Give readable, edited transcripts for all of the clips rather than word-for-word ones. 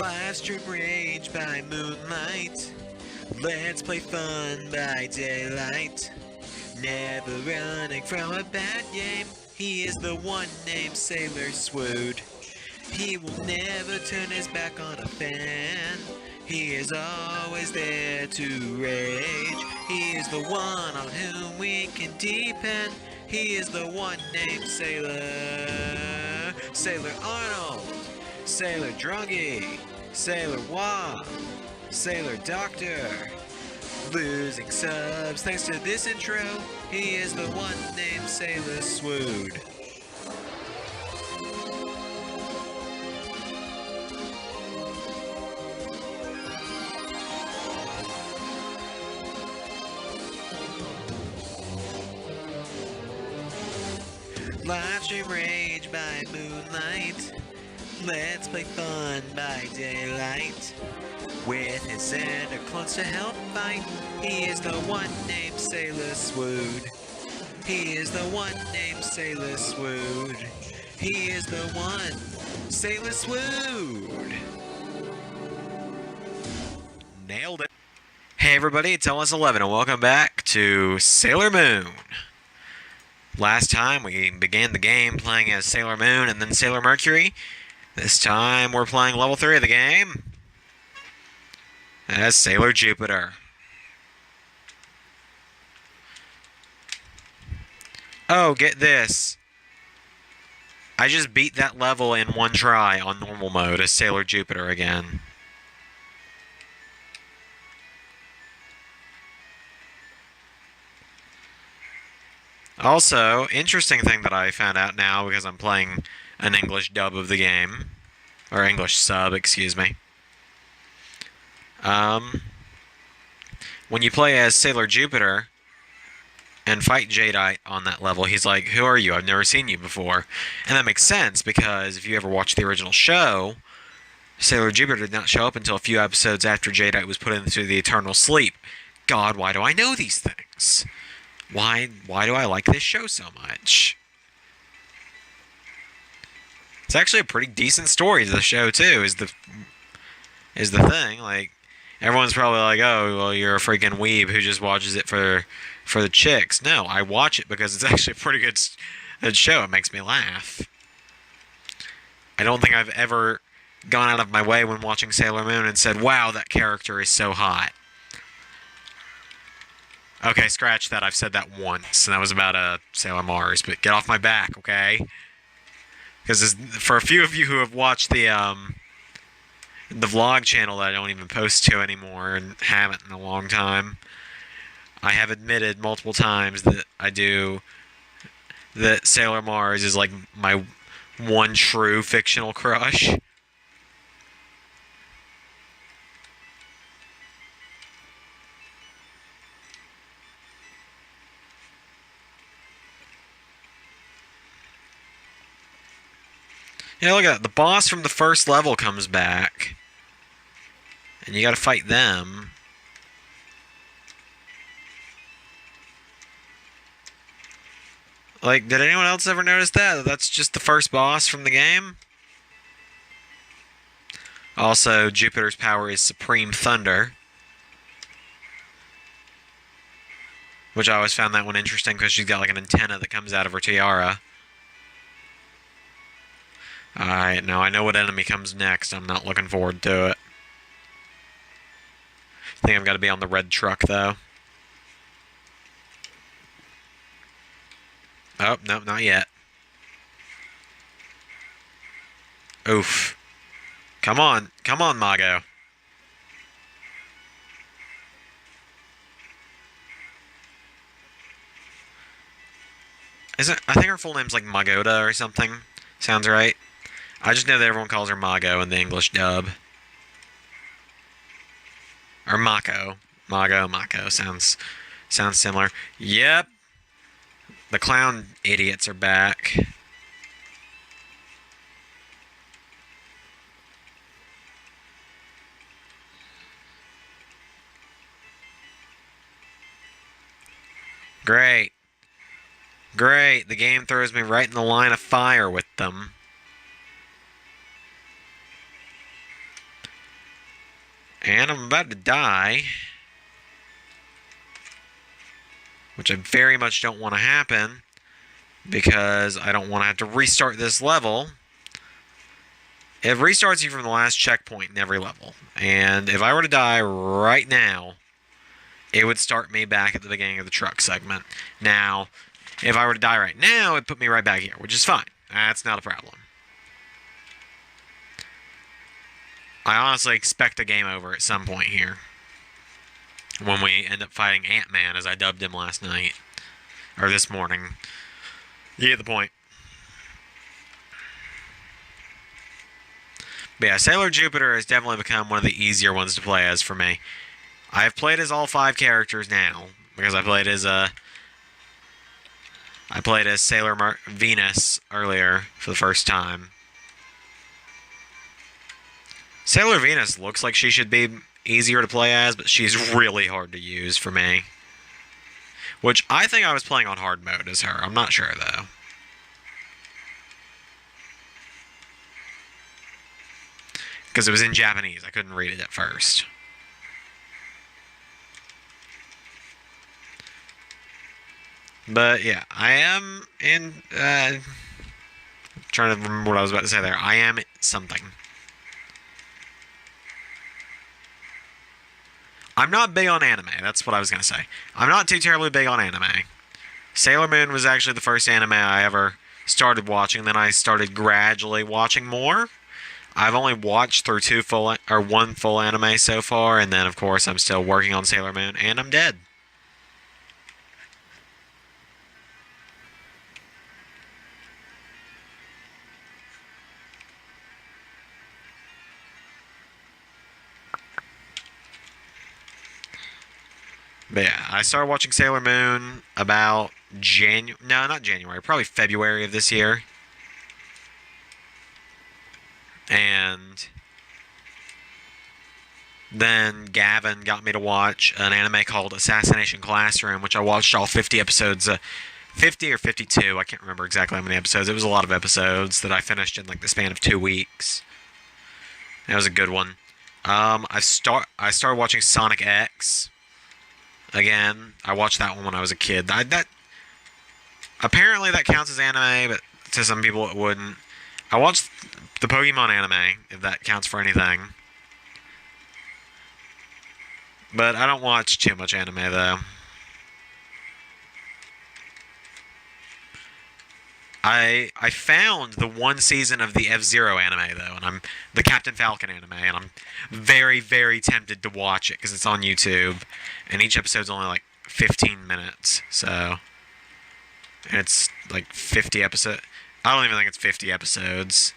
Live stream rage by moonlight. Let's play fun by daylight. Never running from a bad game. He is the one named Sailor Swood. He will never turn his back on a fan. He is always there to rage. He is the one on whom we can depend. He is the one named Sailor. Sailor Arnold. Sailor Drungy. Sailor Wah. Sailor Doctor. Losing subs thanks to this intro. He is the one named Sailor Swood. Live stream rage by moonlight. Let's play fun by daylight. With his Santa clones to help fight, he is the one named Sailor Swood. He is the one named Sailor Swood. He is the one, Sailor Swood. Nailed it. Hey everybody, it's LS11 and welcome back to Sailor Moon. Last time we began the game playing as Sailor Moon and then Sailor Mercury. This time we're playing level 3 of the game as Sailor Jupiter. Oh, get this. I just beat that level in one try on normal mode as Sailor Jupiter again. Also, interesting thing that I found out now because I'm playing an English dub of the game. Or English sub, excuse me. When you play as Sailor Jupiter and fight Jadeite on that level, he's like, "Who are you? I've never seen you before." And that makes sense because if you ever watched the original show, Sailor Jupiter did not show up until a few episodes after Jadeite was put into the eternal sleep. God, why do I know these things? Why do I like this show so much? It's actually a pretty decent story to the show too, is the thing. Like, everyone's probably like, "Oh, well, you're a freaking weeb who just watches it for the chicks." No, I watch it because it's actually a pretty good show. It makes me laugh. I don't think I've ever gone out of my way when watching Sailor Moon and said, "Wow, that character is so hot." Okay, scratch that. I've said that once, and that was about Sailor Mars. But get off my back, okay? Because for a few of you who have watched the vlog channel that I don't even post to anymore and haven't in a long time, I have admitted multiple times that that Sailor Mars is like my one true fictional crush. Yeah, look at that. The boss from the first level comes back. And you gotta fight them. Like, did anyone else ever notice that? That's just the first boss from the game? Also, Jupiter's power is Supreme Thunder. Which I always found that one interesting because she's got like an antenna that comes out of her tiara. Alright, now I know what enemy comes next. I'm not looking forward to it. I think I've got to be on the red truck, though. Oh, no, not yet. Oof. Come on, Mago. I think her full name's like Magoda or something. Sounds right. I just know that everyone calls her Mago in the English dub. Or Mako. Mako. Sounds similar. Yep. The clown idiots are back. Great. Great. The game throws me right in the line of fire with them. And I'm about to die. Which I very much don't want to happen. Because I don't want to have to restart this level. It restarts you from the last checkpoint in every level. And if I were to die right now, it would start me back at the beginning of the truck segment. Now, if I were to die right now, it'd put me right back here, which is fine. That's not a problem. I honestly expect a game over at some point here. When we end up fighting Ant-Man, as I dubbed him last night. Or this morning. You get the point. But yeah, Sailor Jupiter has definitely become one of the easier ones to play as for me. I have played as all 5 characters now. Because I played as Sailor Venus earlier for the first time. Sailor Venus looks like she should be easier to play as, but she's really hard to use for me. Which I think I was playing on hard mode as her. I'm not sure though. Because it was in Japanese. I couldn't read it at first. But yeah, I am in... trying to remember what I was about to say there. I am something. I'm not big on anime. That's what I was going to say. I'm not too terribly big on anime. Sailor Moon was actually the first anime I ever started watching. Then I started gradually watching more. I've only watched through one full anime so far, and then of course I'm still working on Sailor Moon, and I'm dead. But yeah, I started watching Sailor Moon about not January, probably February of this year. And then Gavin got me to watch an anime called Assassination Classroom, which I watched all 50 episodes, 50 or 52, I can't remember exactly how many episodes. It was a lot of episodes that I finished in like the span of 2 weeks. That was a good one. I started watching Sonic X. Again, I watched that one when I was a kid. Apparently that counts as anime, but to some people it wouldn't. I watched the Pokemon anime, if that counts for anything. But I don't watch too much anime, though. I found the one season of the F-Zero anime, though, and the Captain Falcon anime, and I'm very, very tempted to watch it, because it's on YouTube, and each episode's only, like, 15 minutes, so... And it's, like, 50 episodes... I don't even think it's 50 episodes.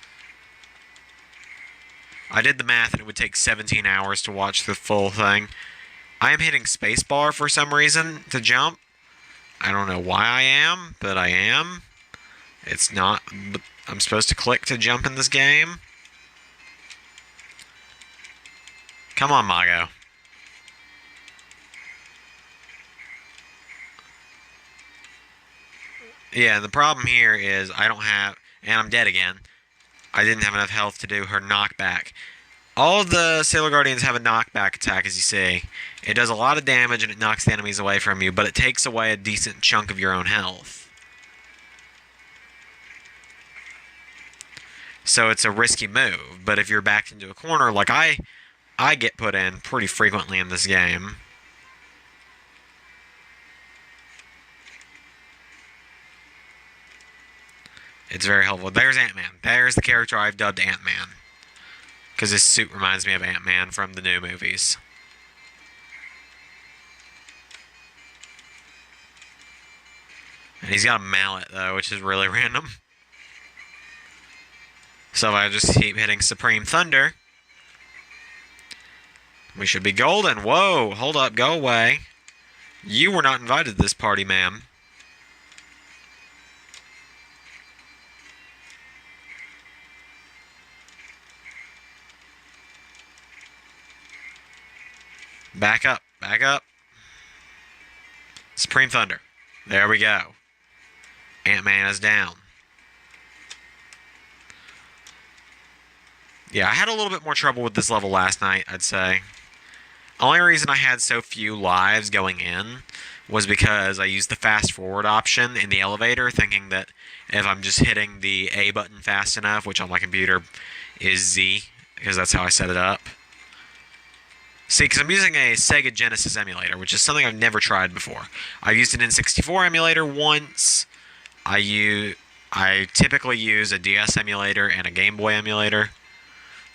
I did the math, and it would take 17 hours to watch the full thing. I am hitting spacebar for some reason to jump. I don't know why I am, but I am. It's not... I'm supposed to click to jump in this game. Come on, Mago. Yeah, the problem here is I don't have... And I'm dead again. I didn't have enough health to do her knockback. All of the Sailor Guardians have a knockback attack, as you see. It does a lot of damage and it knocks the enemies away from you, but it takes away a decent chunk of your own health. So it's a risky move, but if you're backed into a corner, like I get put in pretty frequently in this game. It's very helpful. There's Ant-Man. There's the character I've dubbed Ant-Man. Because his suit reminds me of Ant-Man from the new movies. And he's got a mallet, though, which is really random. So if I just keep hitting Supreme Thunder, we should be golden. Whoa, hold up, go away. You were not invited to this party, ma'am. Back up, back up. Supreme Thunder. There we go. Ant-Man is down. Yeah, I had a little bit more trouble with this level last night, I'd say. Only reason I had so few lives going in was because I used the fast forward option in the elevator, thinking that if I'm just hitting the A button fast enough, which on my computer is Z, because that's how I set it up. See, because I'm using a Sega Genesis emulator, which is something I've never tried before. I've used an N64 emulator once. I typically use a DS emulator and a Game Boy emulator,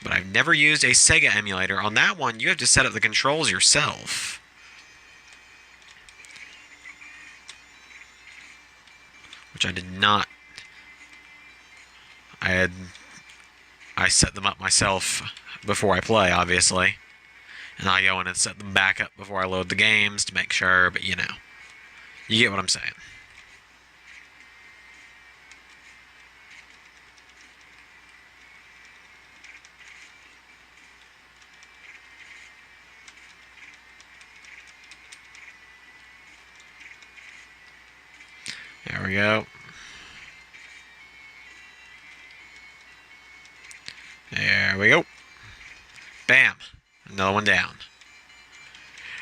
but I've never used a Sega emulator. On that one, you have to set up the controls yourself. Which I did not. I set them up myself before I play, obviously. And I go in and set them back up before I load the games to make sure, but you know. You get what I'm saying. There we go. There we go. Bam. Another one down.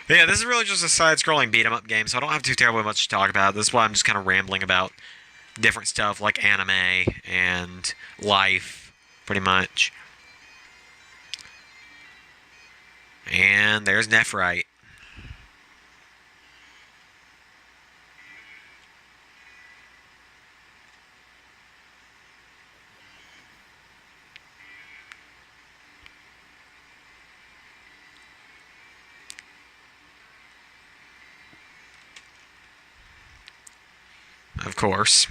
But yeah, this is really just a side-scrolling beat-em-up game, so I don't have too terribly much to talk about. This is why I'm just kind of rambling about different stuff like anime and life, pretty much. And there's Nephrite. Of course.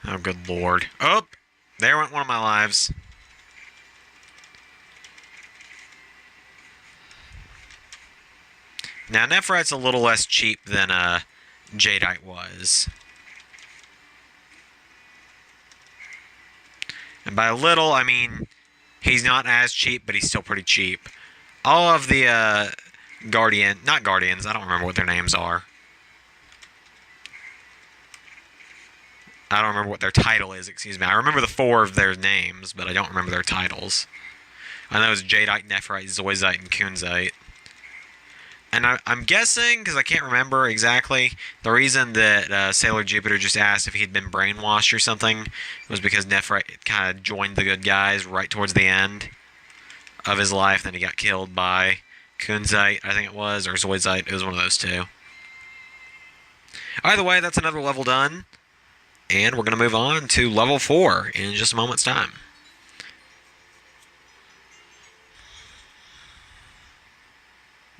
Oh, good lord. Oh! There went one of my lives. Now, Nephrite's a little less cheap than Jadeite was. And by little, I mean, he's not as cheap, but he's still pretty cheap. All of the not Guardians, I don't remember what their names are. I don't remember what their title is, excuse me. I remember the 4 of their names, but I don't remember their titles. I know it's Jadeite, Nephrite, Zoisite, and Kunzite. And I'm guessing, because I can't remember exactly, the reason that Sailor Jupiter just asked if he'd been brainwashed or something was because Nephrite kind of joined the good guys right towards the end of his life. Then he got killed by Kunzite, I think it was, or Zoisite. It was one of those two. Either way, that's another level done. And we're going to move on to level 4 in just a moment's time.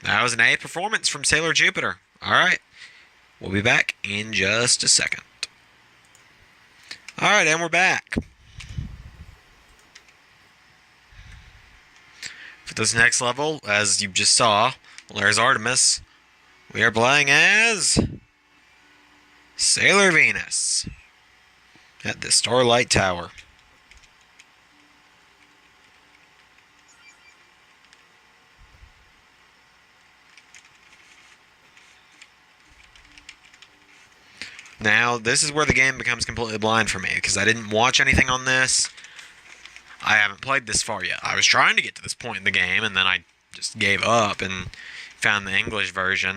That was an A performance from Sailor Jupiter. Alright, we'll be back in just a second. Alright, and we're back. For this next level, as you just saw, well, there's Artemis. We are playing as Sailor Venus at the Starlight Tower. Now, this is where the game becomes completely blind for me, because I didn't watch anything on this. I haven't played this far yet. I was trying to get to this point in the game, and then I just gave up and found the English version.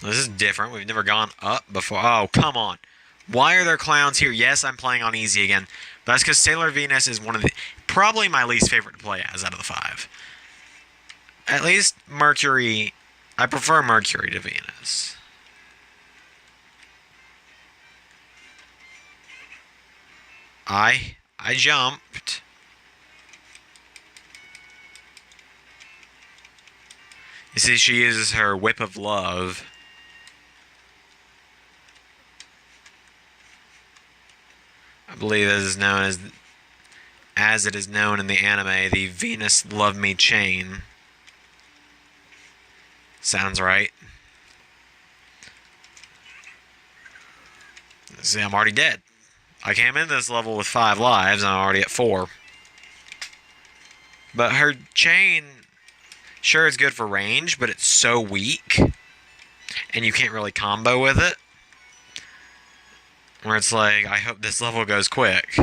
This is different. We've never gone up before. Oh, come on. Why are there clowns here? Yes, I'm playing on easy again. But that's because Sailor Venus is one of the... probably my least favorite to play as out of the 5. At least Mercury... I prefer Mercury to Venus. I jumped. You see, she uses her Whip of Love. I believe it is known as it is known in the anime, the Venus Love Me Chain. Sounds right. See, I'm already dead. I came into this level with 5 lives, and I'm already at 4. But her chain Sure, it's good for range, but it's so weak, and you can't really combo with it. Where it's like, I hope this level goes quick.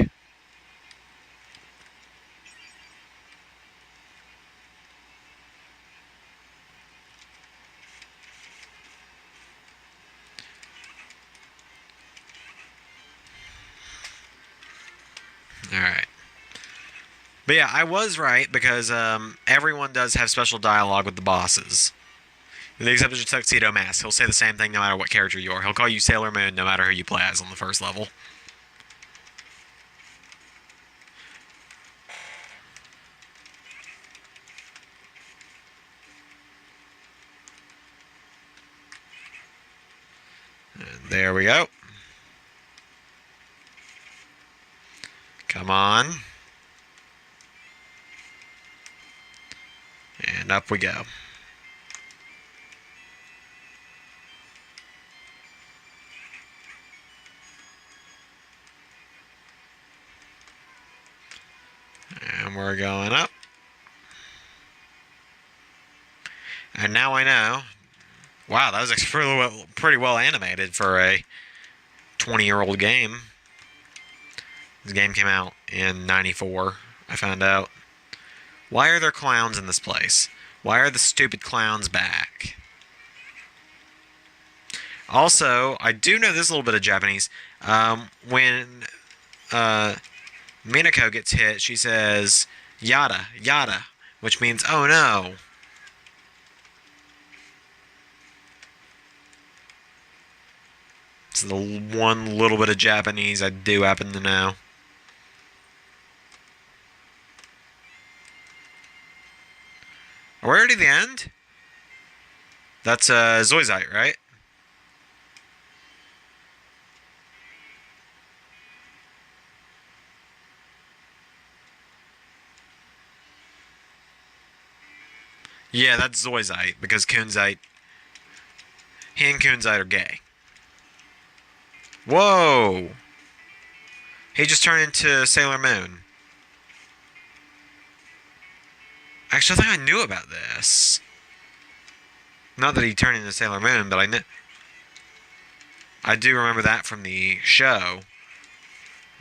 Alright. But yeah, I was right, because everyone does have special dialogue with the bosses. With the exception of Tuxedo Mask. He'll say the same thing no matter what character you are. He'll call you Sailor Moon no matter who you play as on the first level. And there we go. Come on. And up we go. And we're going up. And now I know. Wow, that was pretty well animated for a 20-year-old game. This game came out in '94, I found out. Why are there clowns in this place? Why are the stupid clowns back? Also, I do know this little bit of Japanese. When Minako gets hit, she says, yada, yada, which means, oh no. It's the one little bit of Japanese I do happen to know. Are we already at the end? That's Zoisite, right? Yeah, that's Zoisite, because Kunzite... He and Kunzite are gay. Whoa! He just turned into Sailor Moon. Actually, I think I knew about this. Not that he turned into Sailor Moon, but I do remember that from the show.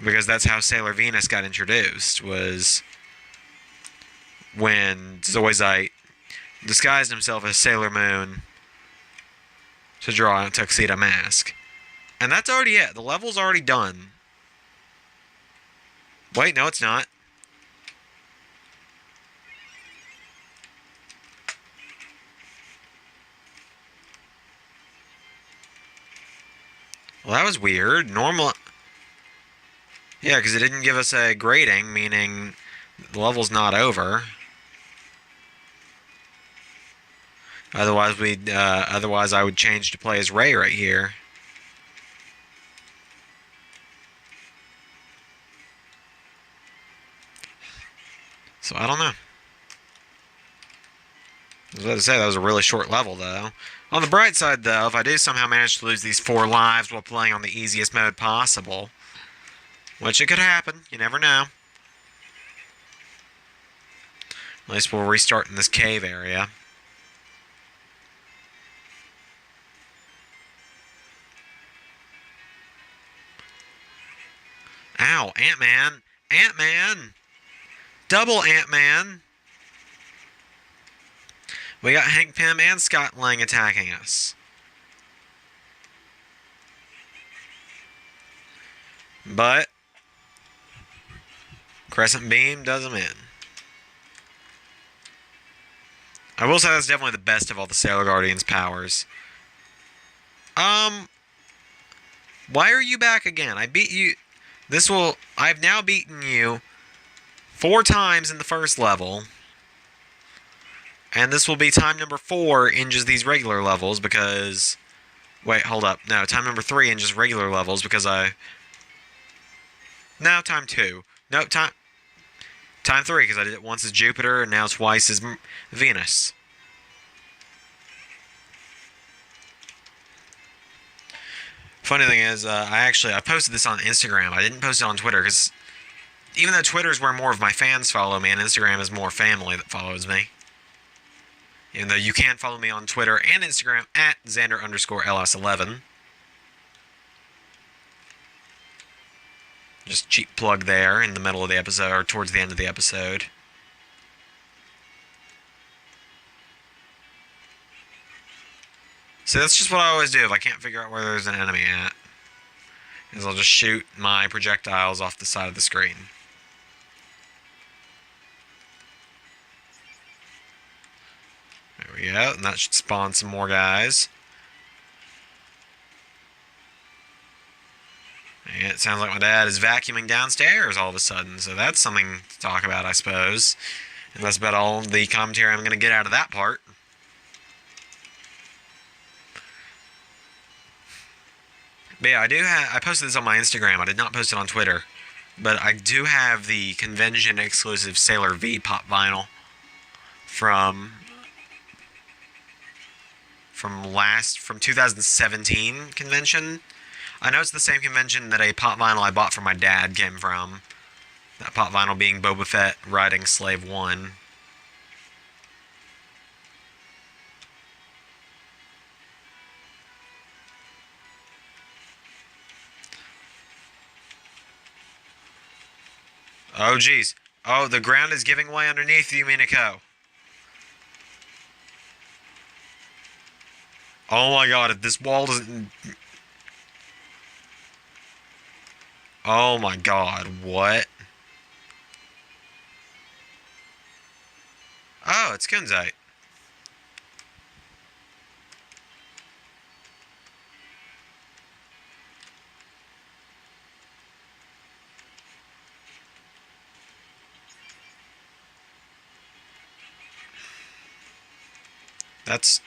Because that's how Sailor Venus got introduced, was when Zoisite disguised himself as Sailor Moon to draw a Tuxedo Mask. And that's already it. The level's already done. Wait, no, it's not. Well, that was weird. Normal... Yeah, because it didn't give us a grading, meaning the level's not over. Otherwise I would change to play as Ray right here. So I don't know. I was about to say, that was a really short level, though. On the bright side, though, if I do somehow manage to lose these 4 lives while playing on the easiest mode possible, which it could happen, you never know. At least we'll restart in this cave area. Ow, Ant-Man! Ant-Man! Double Ant-Man! We got Hank Pym and Scott Lang attacking us. But Crescent Beam does them in. I will say that's definitely the best of all the Sailor Guardian's powers. Why are you back again? I beat you... I've now beaten you 4 times in the first level. And this will be time number 4 in just these regular levels because... Wait, hold up. No, time number 3 in just regular levels because No, time 2. No, time 3 because I did it once as Jupiter and now twice as Venus. Funny thing is, I posted this on Instagram. I didn't post it on Twitter because even though Twitter is where more of my fans follow me and Instagram is more family that follows me. Even though you can follow me on Twitter and Instagram at Xander_LS11. Just cheap plug there in the middle of the episode, or towards the end of the episode. So that's just what I always do if I can't figure out where there's an enemy at. Is I'll just shoot my projectiles off the side of the screen. There we go, and that should spawn some more guys. And it sounds like my dad is vacuuming downstairs all of a sudden, so that's something to talk about, I suppose. And that's about all the commentary I'm going to get out of that part. But yeah, I posted this on my Instagram. I did not post it on Twitter. But I do have the convention exclusive Sailor V pop vinyl from 2017 convention. I know it's the same convention that a pop vinyl I bought for my dad came from. That pop vinyl being Boba Fett riding Slave 1. Oh, jeez. Oh, the ground is giving way underneath you, Minako. Oh my god, if this wall doesn't... Oh my god, what? Oh, it's Kunzite. That's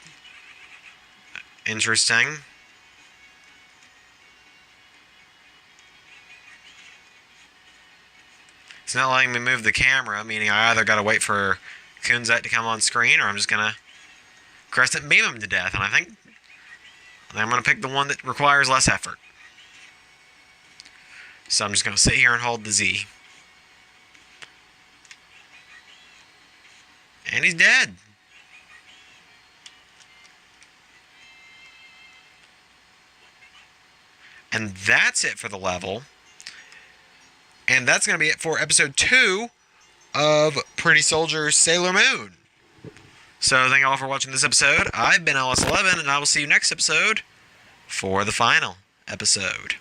interesting. It's not letting me move the camera, meaning I either gotta wait for Kunzite to come on screen, or I'm just gonna crescent beam him to death, and I think I'm gonna pick the one that requires less effort. So I'm just gonna sit here and hold the Z. And he's dead. And that's it for the level. And that's going to be it for episode 2 of Pretty Soldier Sailor Moon. So thank you all for watching this episode. I've been LS11, and I will see you next episode for the final episode.